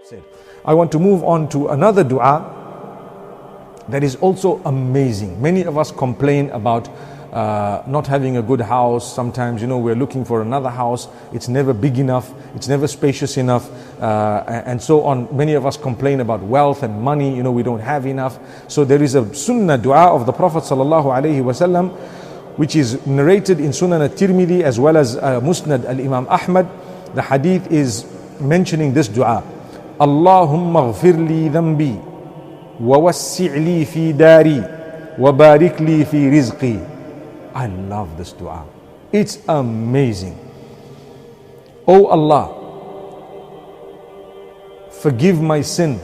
said. I want to move on to another dua that is also amazing. Many of us complain about not having a good house. Sometimes, we're looking for another house. It's never big enough. It's never spacious enough. And so on. Many of us complain about wealth and money. We don't have enough. So there is a sunnah dua of the Prophet ﷺ, which is narrated in Sunan al-Tirmidhi as well as Musnad al-Imam Ahmad. The hadith is mentioning this dua. Allahumma ghfir li dhanbi wa wassi' li fi dari wa barik li fi rizqi. I love this dua. It's amazing. Oh Allah, forgive my sin.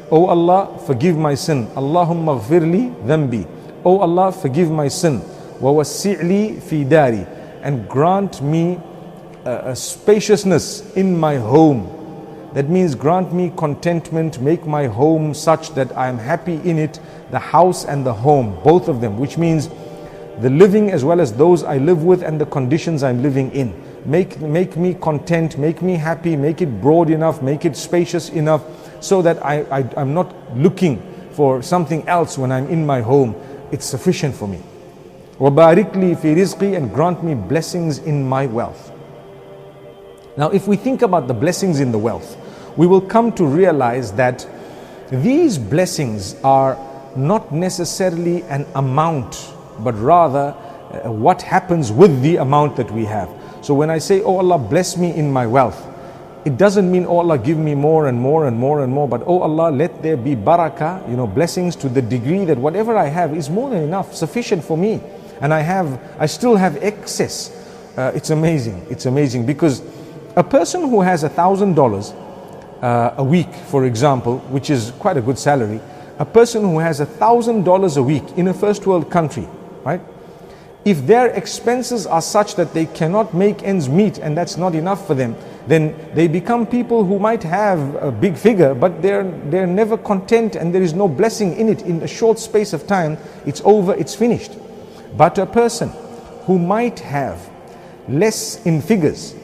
Oh Allah, forgive my sin. Allahumma ghfir li dhanbi. Oh Allah, forgive my sin. Wa wassi' li fi dari. And grant me a spaciousness in my home. That means grant me contentment, make my home such that I am happy in it, the house and the home, both of them, which means the living as well as those I live with and the conditions I'm living in. Make me content, make me happy, make it broad enough, make it spacious enough so that I'm not looking for something else when I'm in my home. It's sufficient for me. وَبَارِكْ لِي فِي رِزْقِي, and grant me blessings in my wealth. Now if we think about the blessings in the wealth, we will come to realize that these blessings are not necessarily an amount, but rather what happens with the amount that we have. So when I say, oh Allah, bless me in my wealth, it doesn't mean, oh Allah, give me more and more and more and more, but oh Allah, let there be barakah, blessings to the degree that whatever I have is more than enough, sufficient for me. And I still have excess. It's amazing because a person who has $1,000 a week, for example, which is quite a good salary, a person who has $1,000 a week in a first world country, right? If their expenses are such that they cannot make ends meet and that's not enough for them, then they become people who might have a big figure, but they're never content and there is no blessing in it. In a short space of time, it's over, it's finished. But a person who might have less in figures,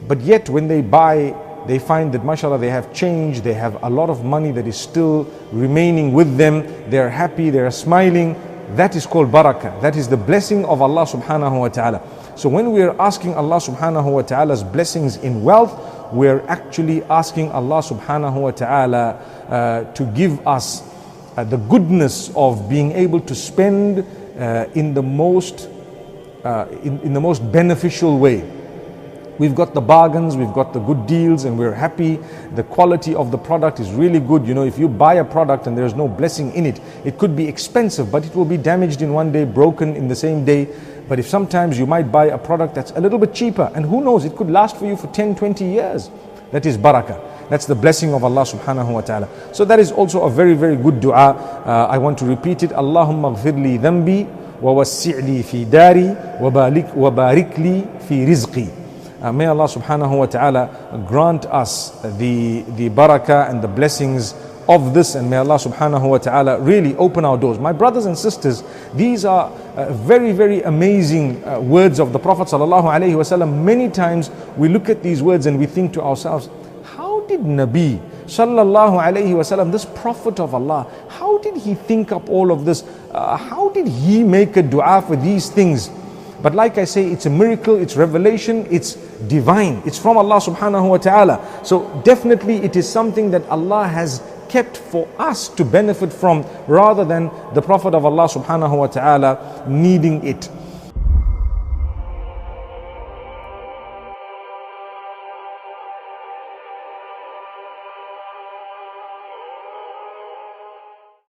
but yet when they buy, they find that mashallah they have change, they have a lot of money that is still remaining with them, they are happy, they are smiling. That is called barakah. That is the blessing of Allah subhanahu wa ta'ala. So when we are asking Allah subhanahu wa ta'ala's blessings in wealth, we are actually asking Allah subhanahu wa ta'ala to give us the goodness of being able to spend in the most beneficial way. We've got the bargains, we've got the good deals, and we're happy. The quality of the product is really good. If you buy a product and there's no blessing in it, it could be expensive, but it will be damaged in one day, broken in the same day. But if sometimes you might buy a product that's a little bit cheaper, and who knows, it could last for you for 10, 20 years. That is barakah. That's the blessing of Allah subhanahu wa ta'ala. So that is also a very, very good dua. I want to repeat it. Allahumma ghfir li dhanbi wa wassi' li fi dari wa barik li fi rizqi. May Allah subhanahu wa ta'ala grant us the barakah and the blessings of this, and may Allah subhanahu wa ta'ala really open our doors. My brothers and sisters, these are very, very amazing words of the Prophet sallallahu alaihi wasallam. Many times we look at these words and we think to ourselves, how did Nabi sallallahu alaihi wasallam, this Prophet of Allah, how did he think up all of this? How did he make a dua for these things? But like I say, it's a miracle, it's revelation, it's divine. It's from Allah subhanahu wa ta'ala. So definitely it is something that Allah has kept for us to benefit from, rather than the Prophet of Allah subhanahu wa ta'ala needing it.